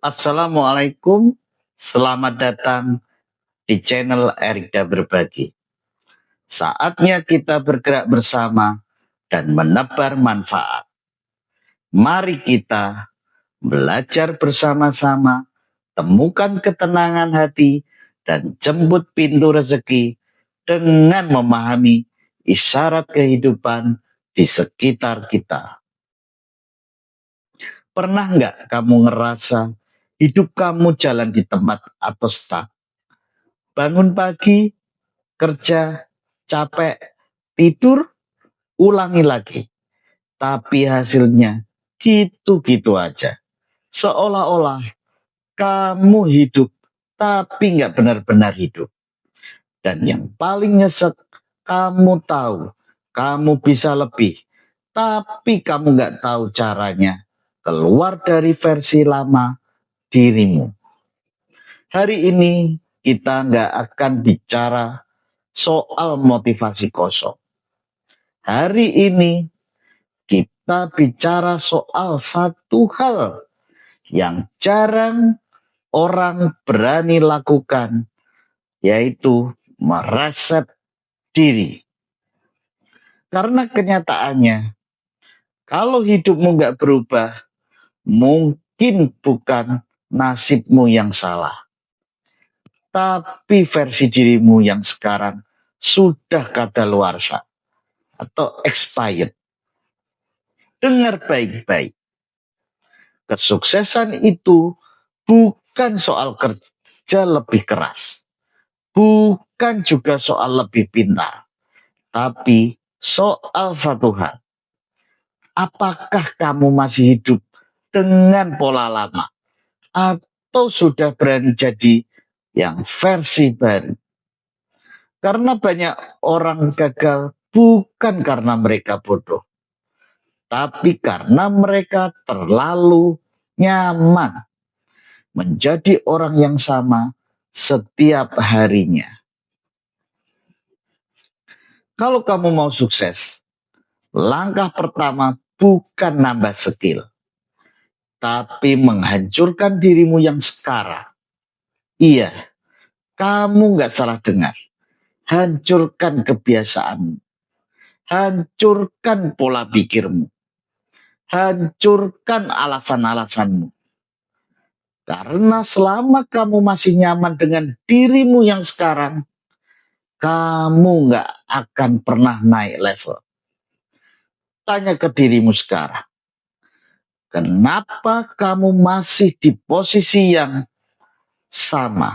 Assalamualaikum, selamat datang di channel Erikda Berbagi. Saatnya kita bergerak bersama dan menebar manfaat. Mari kita belajar bersama-sama, temukan ketenangan hati, dan jemput pintu rezeki dengan memahami isyarat kehidupan di sekitar kita. Pernah nggak kamu ngerasa hidup kamu jalan di tempat atau stuck? Bangun pagi, kerja, capek, tidur, ulangi lagi. Tapi hasilnya gitu-gitu aja. Seolah-olah kamu hidup, tapi nggak benar-benar hidup. Dan yang paling nyesek, kamu tahu, kamu bisa lebih. Tapi kamu nggak tahu caranya keluar dari versi lama dirimu. Hari ini kita nggak akan bicara soal motivasi kosong. Hari ini kita bicara soal satu hal yang jarang orang berani lakukan, yaitu mereset diri. Karena kenyataannya, kalau hidupmu nggak berubah, mungkin bukan nasibmu yang salah, tapi versi dirimu yang sekarang sudah kadaluarsa atau expired. Dengar baik-baik. Kesuksesan itu bukan soal kerja lebih keras. Bukan juga soal lebih pintar. Tapi soal satu hal. Apakah kamu masih hidup dengan pola lama? Atau sudah berani jadi yang versi baru? Karena banyak orang gagal bukan karena mereka bodoh, tapi karena mereka terlalu nyaman menjadi orang yang sama setiap harinya. Kalau kamu mau sukses, langkah pertama bukan nambah skill, tapi menghancurkan dirimu yang sekarang. Iya, kamu nggak salah dengar. Hancurkan kebiasaanmu. Hancurkan pola pikirmu. Hancurkan alasan-alasanmu. Karena selama kamu masih nyaman dengan dirimu yang sekarang, kamu nggak akan pernah naik level. Tanya ke dirimu sekarang, kenapa kamu masih di posisi yang sama?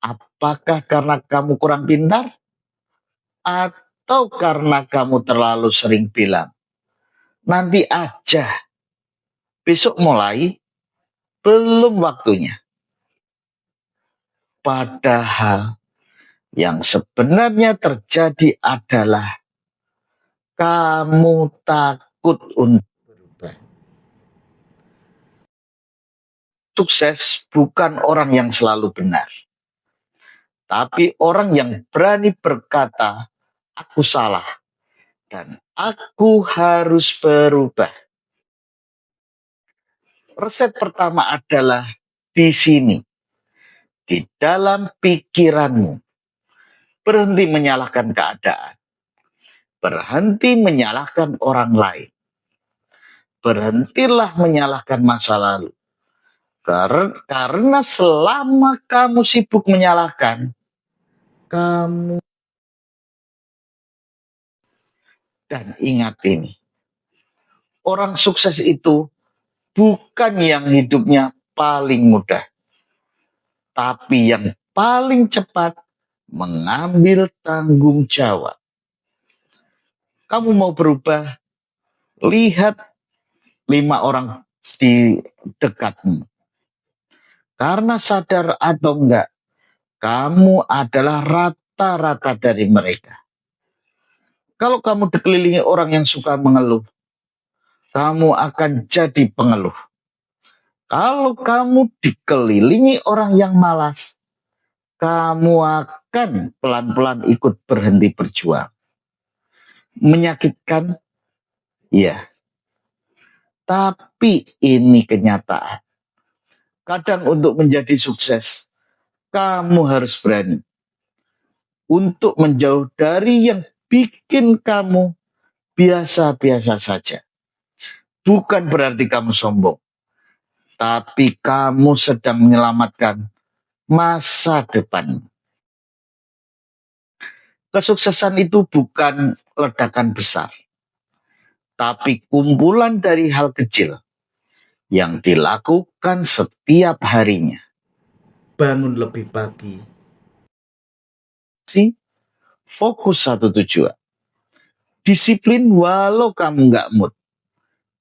Apakah karena kamu kurang pintar? Atau karena kamu terlalu sering bilang, nanti aja, besok mulai, belum waktunya. Padahal yang sebenarnya terjadi adalah kamu takut untuk berubah. Sukses bukan orang yang selalu benar, tapi orang yang berani berkata, aku salah dan aku harus berubah. Resep pertama adalah di sini, di dalam pikiranmu. Berhenti menyalahkan keadaan. Berhenti menyalahkan orang lain. Berhentilah menyalahkan masa lalu. Karena selama kamu sibuk menyalahkan, kamu... Dan ingat ini, orang sukses itu bukan yang hidupnya paling mudah, tapi yang paling cepat mengambil tanggung jawab. Kamu mau berubah, lihat 5 orang di dekatmu. Karena sadar atau enggak, kamu adalah rata-rata dari mereka. Kalau kamu dikelilingi orang yang suka mengeluh, kamu akan jadi pengeluh. Kalau kamu dikelilingi orang yang malas, kamu akan pelan-pelan ikut berhenti berjuang. Menyakitkan? Ya. Tapi ini kenyataan. Kadang untuk menjadi sukses, kamu harus berani untuk menjauh dari yang bikin kamu biasa-biasa saja. Bukan berarti kamu sombong, tapi kamu sedang menyelamatkan masa depan. Kesuksesan itu bukan ledakan besar, tapi kumpulan dari hal kecil yang dilakukan setiap harinya. Bangun lebih pagi, fokus satu tujuan. Disiplin walau kamu nggak mood.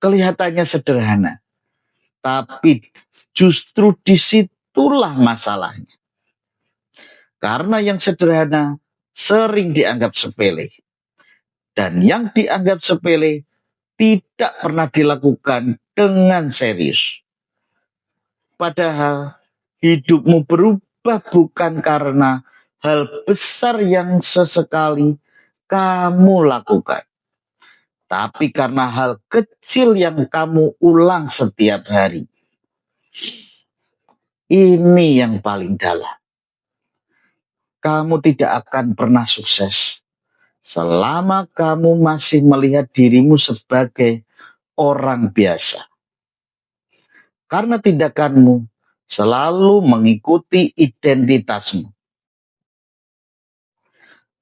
Kelihatannya sederhana, tapi justru disitulah masalahnya. Karena yang sederhana sering dianggap sepele. Dan yang dianggap sepele tidak pernah dilakukan dengan serius. Padahal hidupmu berubah bukan karena hal besar yang sesekali kamu lakukan, tapi karena hal kecil yang kamu ulang setiap hari. Ini yang paling dalam. Kamu tidak akan pernah sukses selama kamu masih melihat dirimu sebagai orang biasa. Karena tindakanmu selalu mengikuti identitasmu.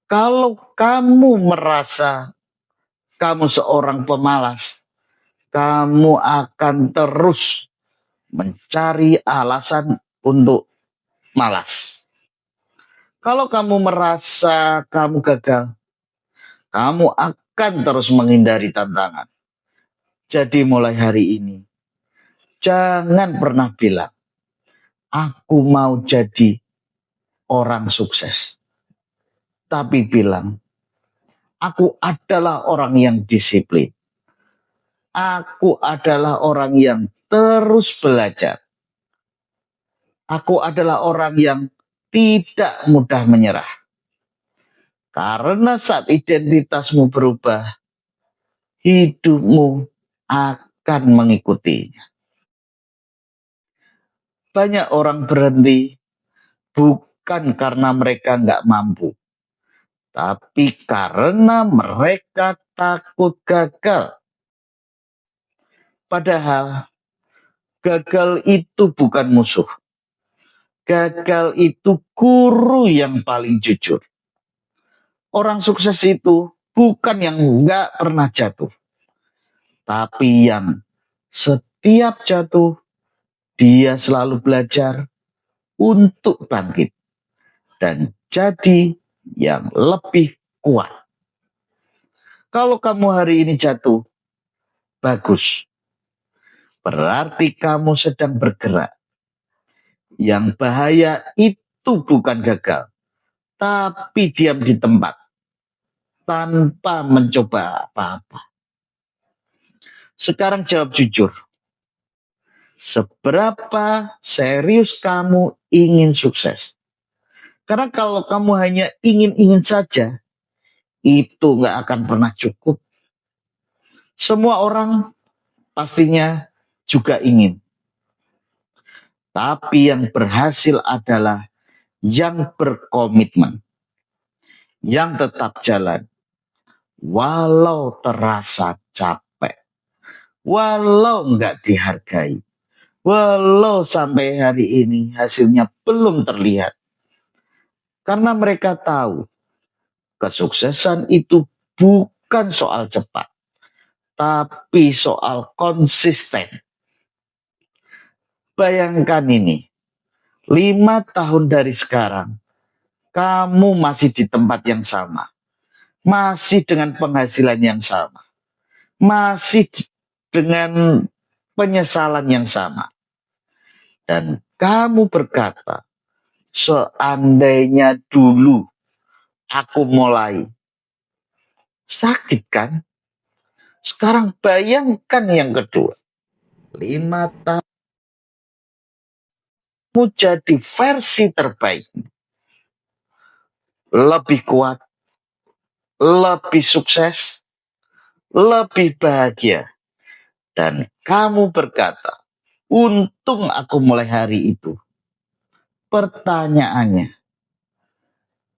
Kalau kamu merasa kamu seorang pemalas, kamu akan terus mencari alasan untuk malas. Kalau kamu merasa kamu gagal, kamu akan terus menghindari tantangan. Jadi mulai hari ini, jangan pernah bilang, aku mau jadi orang sukses. Tapi bilang, aku adalah orang yang disiplin. Aku adalah orang yang terus belajar. Aku adalah orang yang tidak mudah menyerah. Karena saat identitasmu berubah, hidupmu akan mengikutinya. Banyak orang berhenti bukan karena mereka nggak mampu, tapi karena mereka takut gagal. Padahal gagal itu bukan musuh. Gagal itu guru yang paling jujur. Orang sukses itu bukan yang nggak pernah jatuh, tapi yang setiap jatuh dia selalu belajar untuk bangkit dan jadi yang lebih kuat. Kalau kamu hari ini jatuh, bagus. Berarti kamu sedang bergerak. Yang bahaya itu bukan gagal, tapi diam di tempat tanpa mencoba apa-apa. Sekarang jawab jujur. Seberapa serius kamu ingin sukses? Karena kalau kamu hanya ingin-ingin saja, itu nggak akan pernah cukup. Semua orang pastinya juga ingin. Tapi yang berhasil adalah yang berkomitmen, yang tetap jalan, walau terasa capek, walau nggak dihargai, walau sampai hari ini hasilnya belum terlihat. Karena mereka tahu kesuksesan itu bukan soal cepat, tapi soal konsisten. Bayangkan ini, 5 tahun dari sekarang, kamu masih di tempat yang sama, masih dengan penghasilan yang sama, masih dengan penyesalan yang sama. Dan kamu berkata, seandainya dulu aku mulai. Sakit kan? Sekarang bayangkan yang kedua. 5 tahun jadi versi terbaik. Lebih kuat, lebih sukses, lebih bahagia. Dan kamu berkata, Untung aku mulai hari itu. Pertanyaannya,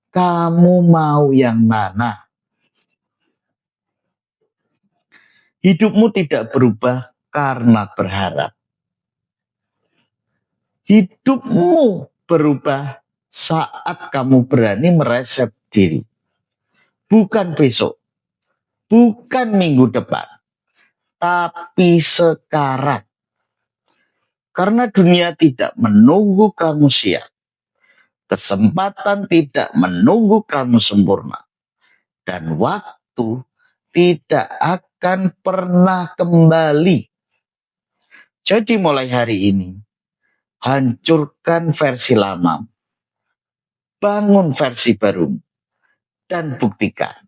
kamu mau yang mana? Hidupmu tidak berubah karena berharap. Hidupmu berubah saat kamu berani mereset diri. Bukan besok, bukan minggu depan, tapi sekarang. Karena dunia tidak menunggu kamu siap. Kesempatan tidak menunggu kamu sempurna. Dan waktu tidak akan pernah kembali. Jadi mulai hari ini, hancurkan versi lama. Bangun versi baru. Dan buktikan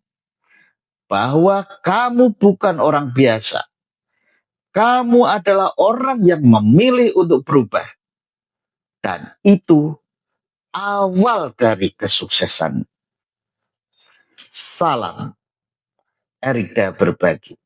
bahwa kamu bukan orang biasa. Kamu adalah orang yang memilih untuk berubah. Dan itu awal dari kesuksesan. Salam Erida Berbagi.